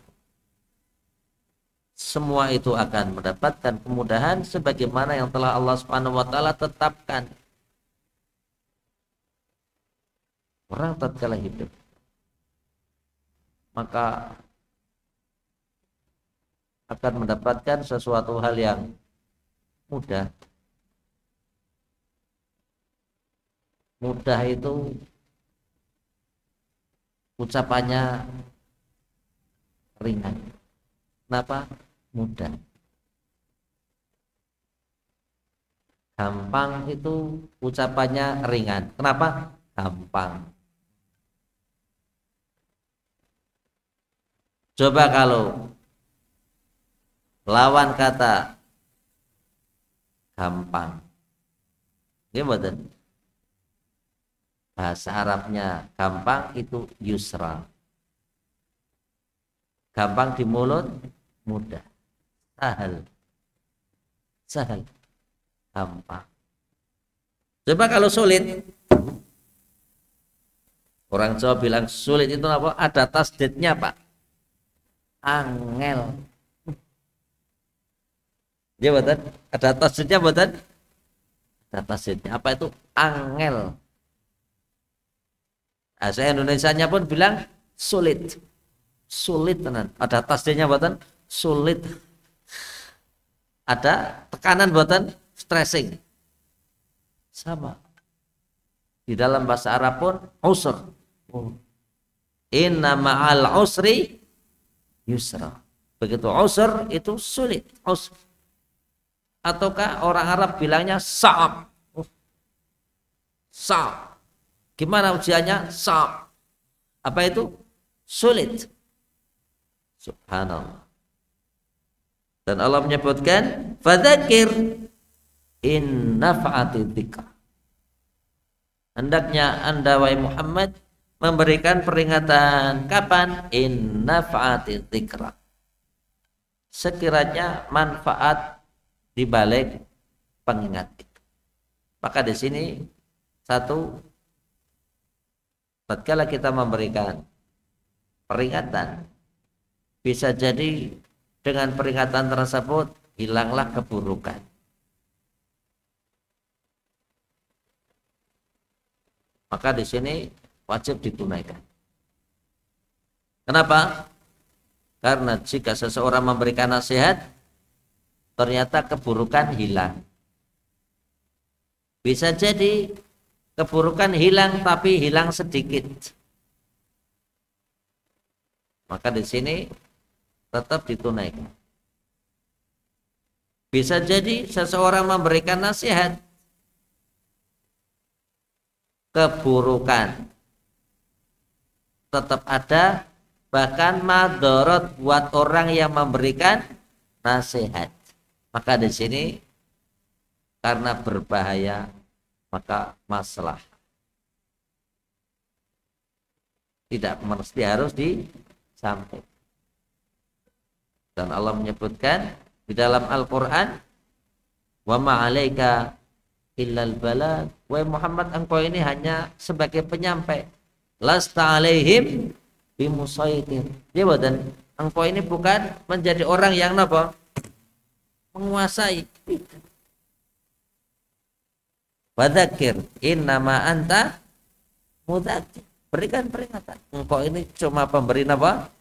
Semua itu akan mendapatkan kemudahan sebagaimana yang telah Allah Subhanahu wa taala tetapkan. Orang tatkala hidup maka akan mendapatkan sesuatu hal yang mudah. Mudah itu ucapannya ringan. Kenapa? Mudah. Gampang itu ucapannya ringan. Kenapa? Gampang. Coba kalau lawan kata gampang, gimana? Bahasa Arabnya gampang itu yusra. Gampang di mulut, mudah. Sahal. Sahal. Gampang. Coba kalau sulit. Orang Jawa bilang sulit itu apa? Ada tasdidnya, Pak. Angel. Dia betul? Ada tasdidnya betul? Ada tasdidnya. Apa itu? Angel. Bahasa Indonesianya pun bilang sulit. Sulit tenan. Ada tasdidnya betul? Sulit. Ada tekanan betul? Stressing. Sama. Di dalam bahasa Arab pun usr. Inna ma'al usri yusra. Begitu usr itu sulit. Usr. Ataukah orang Arab bilangnya sa'ab. Sa'ab. Gimana ujiannya? Sa'ab. Apa itu? Sulit. Subhanallah. Dan Allah menyebutkan fadzakir in nafa'ati dzikr. Hendaknya Anda wahai Muhammad memberikan peringatan. Kapan? In nafa'ati dzikra. Sekiranya manfaat di balik pengingat itu. Maka di sini satu, tatkala kita memberikan peringatan, bisa jadi dengan peringatan tersebut hilanglah keburukan. maka di sini wajib ditunaikan. Kenapa? Karena jika seseorang memberikan nasihat, ternyata keburukan hilang. Bisa jadi keburukan hilang tapi hilang sedikit. Maka di sini tetap ditunaikan. Bisa jadi seseorang memberikan nasihat, keburukan tetap ada, bahkan madorot buat orang yang memberikan nasihat. Maka di sini karena berbahaya maka masalah tidak mesti harus disampaikan. Dan Allah menyebutkan di dalam Al-Quran, wa ma'alaika illal balagh, wahai Muhammad, engkau ini hanya sebagai penyampai, lasta alaihim bimusaitir, dan engkau ini bukan menjadi orang yang apa? Menguasai. Fadzakir innama anta mudzakir, berikan peringatan, engkau ini cuma pemberi apa?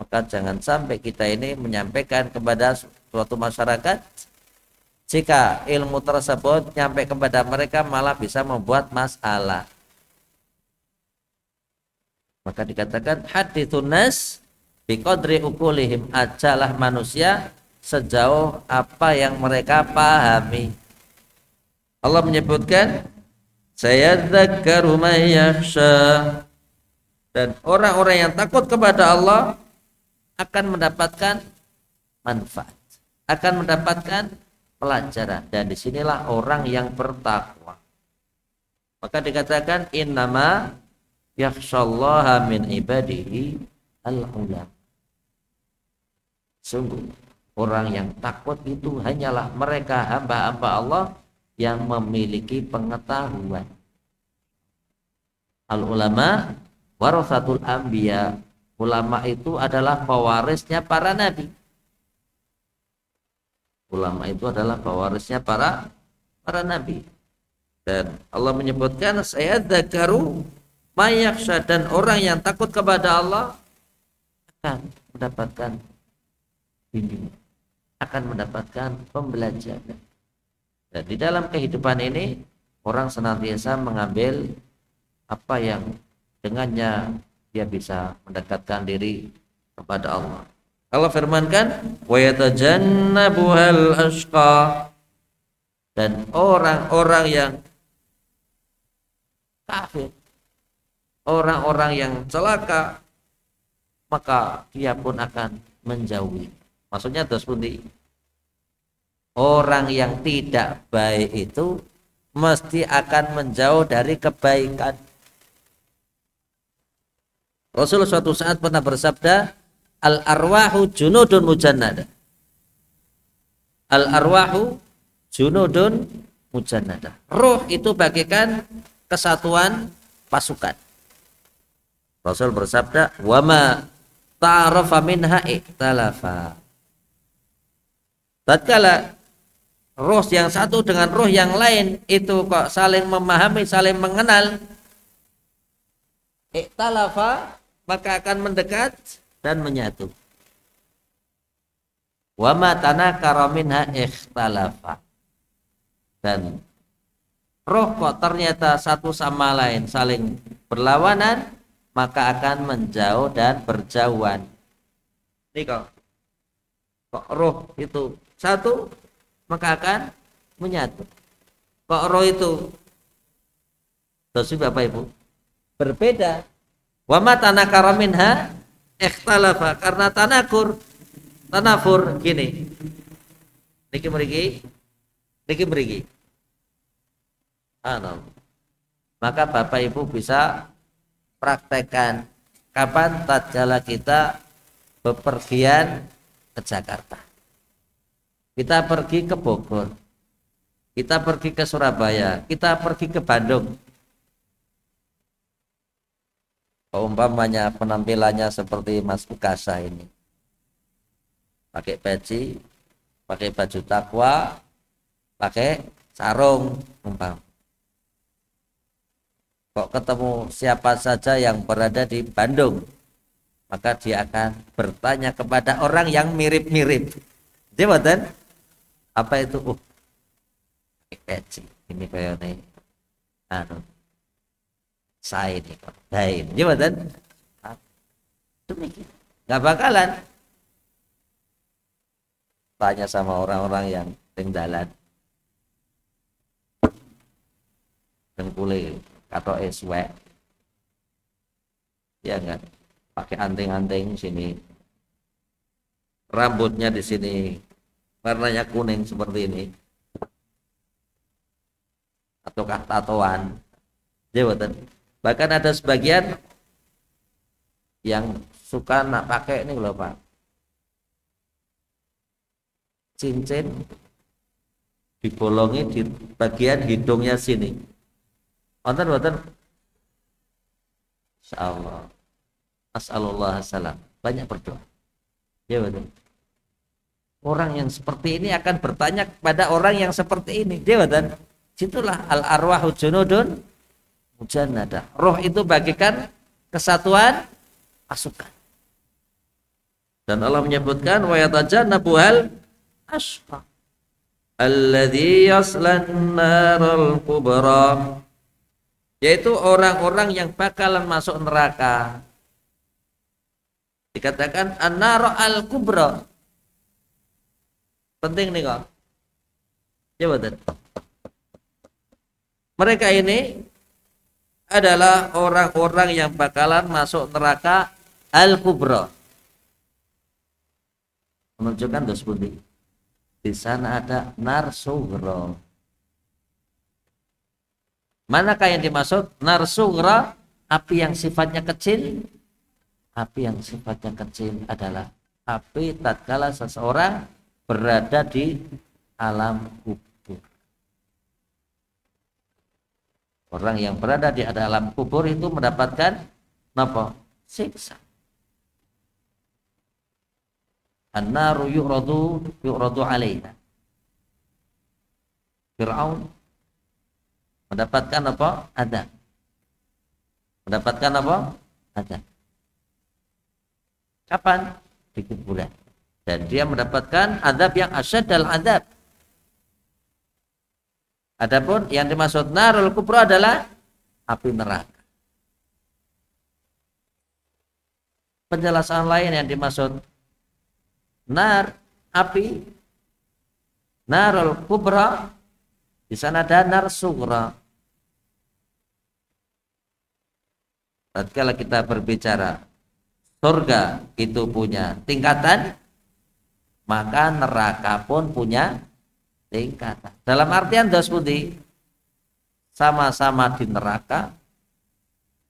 Maka jangan sampai kita ini menyampaikan kepada suatu masyarakat, jika ilmu tersebut nyampe kepada mereka malah bisa membuat masalah. Maka dikatakan hadithun nas biqadri ukulihim, ajalah manusia sejauh apa yang mereka pahami. Allah menyebutkan sayadzakkaru may yakhsha, dan orang-orang yang takut kepada Allah akan mendapatkan manfaat, akan mendapatkan pelajaran, dan disinilah orang yang bertakwa. Maka dikatakan innama yakhshallaha min ibadihi al-ulama, sungguh orang yang takut itu hanyalah mereka hamba-hamba Allah yang memiliki pengetahuan. Al-ulama warasatul anbiya, ulama itu adalah pewarisnya para nabi. Ulama itu adalah pewarisnya para nabi. Dan Allah menyebutkan sayadzakaru may yakhsha, dan orang yang takut kepada Allah akan mendapatkan bimbingan, akan mendapatkan pembelajaran. Dan di dalam kehidupan ini orang senantiasa mengambil apa yang dengannya dia bisa mendekatkan diri kepada Allah. Allah firmankan wa yatajannabuhal ashqa, dan orang-orang yang kafir, orang-orang yang celaka, maka dia pun akan menjauhi. Maksudnya terus pundi, orang yang tidak baik itu mesti akan menjauh dari kebaikan. Rasul suatu saat pernah bersabda, al arwahu junudun mujannada. Al arwahu junudun mujannada. Roh itu bagaikan kesatuan pasukan. Rasul bersabda, wa ma ta'arafa minha ikhtalafa. Tatkala roh yang satu dengan roh yang lain itu kok saling memahami, saling mengenal, ikhtalafa, maka akan mendekat dan menyatu. Wa ma tanakara minha ikhtalafa, dan roh kok ternyata satu sama lain saling berlawanan, maka akan menjauh dan berjauhan. Ini kok roh itu satu, maka akan menyatu. Kok roh itu terus Bapak Ibu berbeda, wa ma tanakara minha ikhtalafa, karena tanafur gini, niki mriki maka Bapak Ibu bisa praktekkan kapan tatkala kita bepergian ke Jakarta, kita pergi ke Bogor, kita pergi ke Surabaya, kita pergi ke Bandung. Umpamanya penampilannya seperti Mas Ukasa ini, pakai peci, pakai baju takwa, pakai sarung umpam. kok ketemu siapa saja yang berada di Bandung, maka dia akan bertanya kepada orang yang mirip-mirip. Jadi apa itu? Keci ini kayak nih, anu, saya ini kok, lain. Jadi demikian, nggak bakalan tanya sama orang-orang yang tinggalan dengkule atau eswek, ya enggak, pakai anting-anting sini, rambutnya di sini warnanya kuning seperti ini, ataukah tatoan, jawatan. Bahkan ada sebagian yang suka nak pakai ini loh Pak, cincin dibolongi di bagian hidungnya sini. Wonten insyaallah. As'alullah salam. Banyak berdoa. Ya betul. Orang yang seperti ini akan bertanya kepada orang yang seperti ini. Dia betul. Situlah al arwahu junudun mujannada. Roh itu bagikan kesatuan pasukan. Dan Allah menyebutkan wa yatajannabu hal asqa alladzi yaslan naral kubra, yaitu orang-orang yang bakalan masuk neraka. Dikatakan an-nar al-kubra. Penting nih kok. Ya betul. Mereka ini adalah orang-orang yang bakalan masuk neraka al-kubra. Menunjukkan dos pundi. Di sana ada nar sughra. Manakah yang dimaksud nar sughra? Api yang sifatnya kecil. Api yang sifatnya kecil adalah api tatkala seseorang berada di alam kubur. Orang yang berada di alam kubur itu mendapatkan apa? Siksa. An-naru yu'radu alaiha. Fir'aun mendapatkan apa? Adab. Mendapatkan apa? Adab. Kapan? Di kuburan. Dan dia mendapatkan adab yang asyad adab. Adapun yang dimaksud narul kubra adalah api neraka. Penjelasan lain yang dimaksud nar, api, narul kubra, di sana ada nar sughra. Tatkala kita berbicara surga itu punya tingkatan, maka neraka pun punya tingkatan. Dalam artian dos pundi, sama-sama di neraka.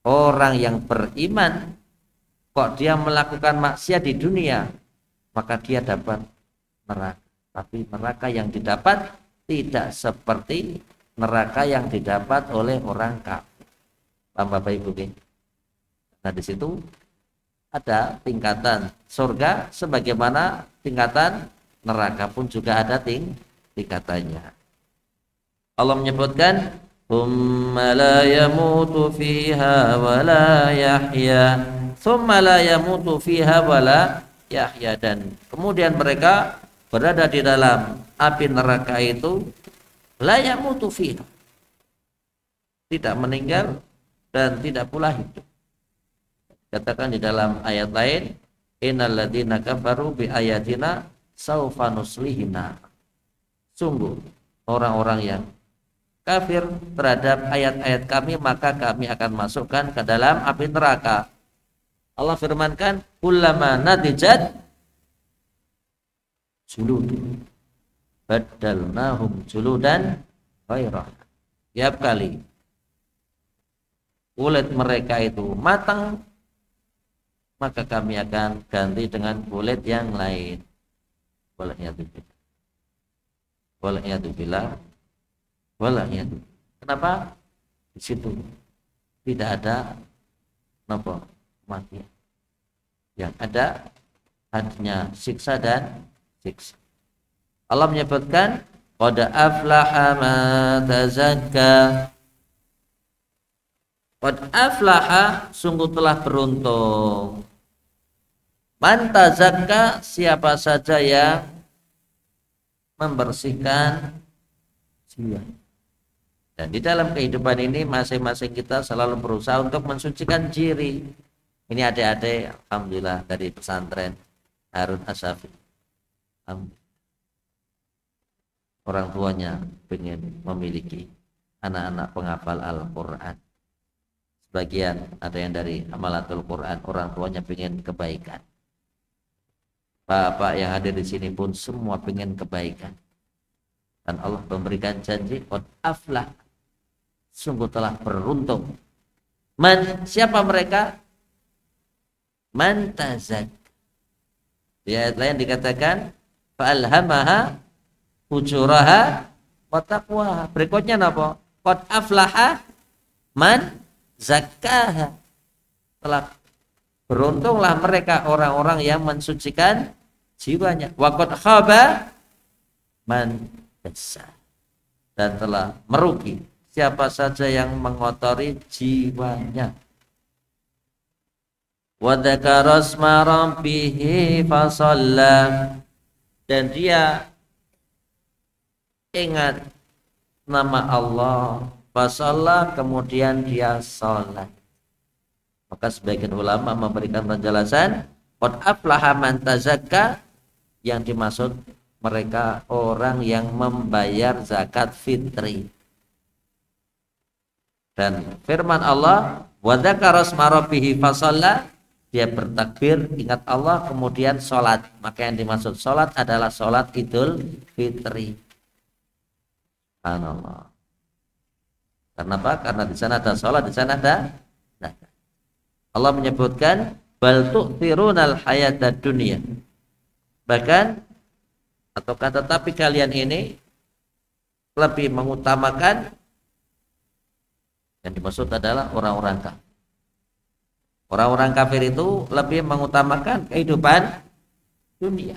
Orang yang beriman kok dia melakukan maksiat di dunia, maka dia dapat neraka. Tapi neraka yang didapat tidak seperti neraka yang didapat oleh orang kafir. Paham Bapak Ibu? Nah di situ ada tingkatan surga sebagaimana tingkatan neraka pun juga ada tingkatannya. Allah menyebutkan thumma la yamutu fiha wa la yahya. Thumma la yamutu fiha wa la yahya, dan kemudian mereka berada di dalam api neraka itu la yamutu fiha, tidak meninggal dan tidak pula hidup. Katakan di dalam ayat lain, innal ladzina kafaru bi ayatina saufa nuslihina. Sungguh orang-orang yang kafir terhadap ayat-ayat kami, maka kami akan masukkan ke dalam api neraka. Allah firmankan, kullama nadijat julud badalnahum juludan ghairah. Tiap kali kulit mereka itu matang, maka kami akan ganti dengan kulit yang lain. Wala'iyatubillah. Kenapa? Di situ tidak ada apa? Kematian. Yang ada hanya siksa dan siksa. Allah menyebutkan qad aflaha man tazakka. Qad aflaha, sungguh telah beruntung. Man tazakka, siapa saja yang membersihkan jiwa. Dan di dalam kehidupan ini masing-masing kita selalu berusaha untuk mensucikan diri. Ini adik-adik, alhamdulillah dari pesantren Harun Asyafi. Orang tuanya ingin memiliki anak-anak penghafal Al-Quran. Sebagian ada yang dari amalatul Quran, orang tuanya ingin kebaikan. Bapak yang hadir di sini pun semua ingin kebaikan. Dan Allah memberikan janji, qad aflah, sungguh telah beruntung. Man, siapa mereka? Man tazak. Di ayat lain dikatakan fa'alhamaha fujuraha wa taqwaha. Berikutnya apa? Qad aflaha man zakkaha. Telah beruntunglah mereka orang-orang yang mensucikan jiwanya. Wa qad khaba man dassaha. Dan telah merugi siapa saja yang mengotori jiwanya. Wa dzakara asma rabbih fasalla, dan dia ingat nama Allah, fasalla, kemudian dia salat. Maka sebagian ulama memberikan penjelasan qad aflaha man tazakka, yang dimaksud mereka orang yang membayar zakat fitri. Dan firman Allah, wa dzakara asma rabbih fasalla, dia bertakbir, ingat Allah, kemudian sholat. Maka yang dimaksud sholat adalah sholat Idul Fitri. Subhanallah. Karena apa? Karena di sana ada sholat, di sana ada zakat. Allah menyebutkan bal tu'thirunal hayatad dunya. Bahkan atau kata tapi kalian ini lebih mengutamakan, yang dimaksud adalah orang-orang kafir. Orang-orang kafir itu lebih mengutamakan kehidupan dunia.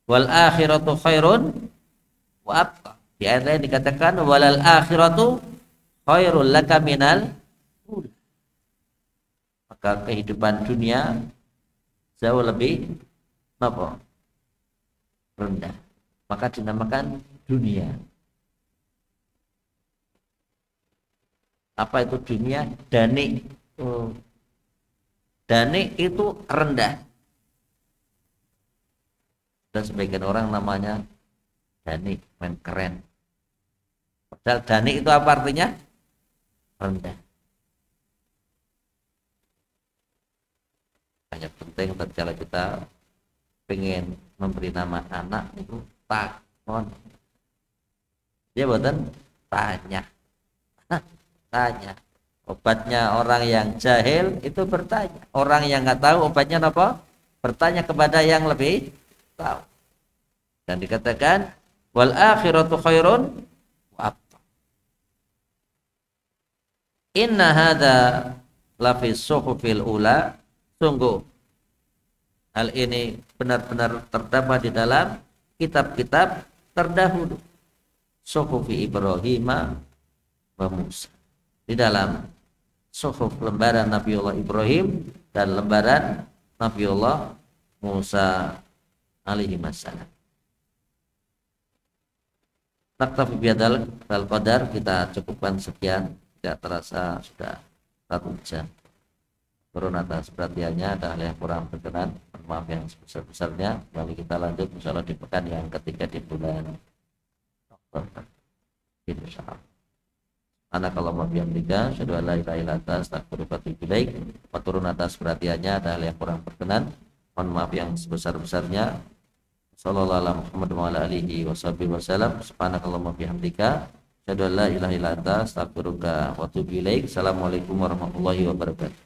Wal akhiratu khairun wa abqa. Di ayat lain dikatakan walal akhiratu khairul laka minal ula. Maka kehidupan dunia jauh lebih apa? Rendah. Maka dinamakan dunia. Apa itu dunia? Dani. Dani itu rendah. Dan sebagian orang namanya Dani, main keren. Padahal Dani itu apa artinya? Rendah. Hanya penting kalau kita pengen memberi nama anak itu takon. Dia bukan tanya. Tanya. Obatnya orang yang jahil itu bertanya. Orang yang nggak tahu obatnya apa? Bertanya kepada yang lebih tahu. Dan dikatakan wal akhiratu khairun wa abqa. Inna hadza la fi suhufil ula. Sungguh hal ini benar-benar terdapat di dalam kitab-kitab terdahulu. Suhufi Ibrahim wa Musa. Di dalam suhuf lembaran Nabiullah Ibrahim dan lembaran Nabiullah Musa alaihi wassalam. Naktafi bihadzal qadar, kita cukupkan sekian, tidak terasa sudah 1 jam. Turun atas perhatiannya, ada hal yang kurang berkenan, maaf yang sebesar-besarnya. Kembali kita lanjut insyaallah di pekan yang ketiga di bulan Oktober insyaallah. Anakallahu bihamdika asyhadu an la ilaha illa anta astaghfiruka wa atubu ilaik. Turun atas perhatiannya, ada hal yang kurang berkenan, mohon maaf yang sebesar-besarnya. Sallallahu alaihi Muhammad wa ala alihi wasallam. Subhanakallahumma bihamdika asyhadu an la ilaha illa anta astaghfiruka wa atubu ilaik. Assalamualaikum warahmatullahi wabarakatuh.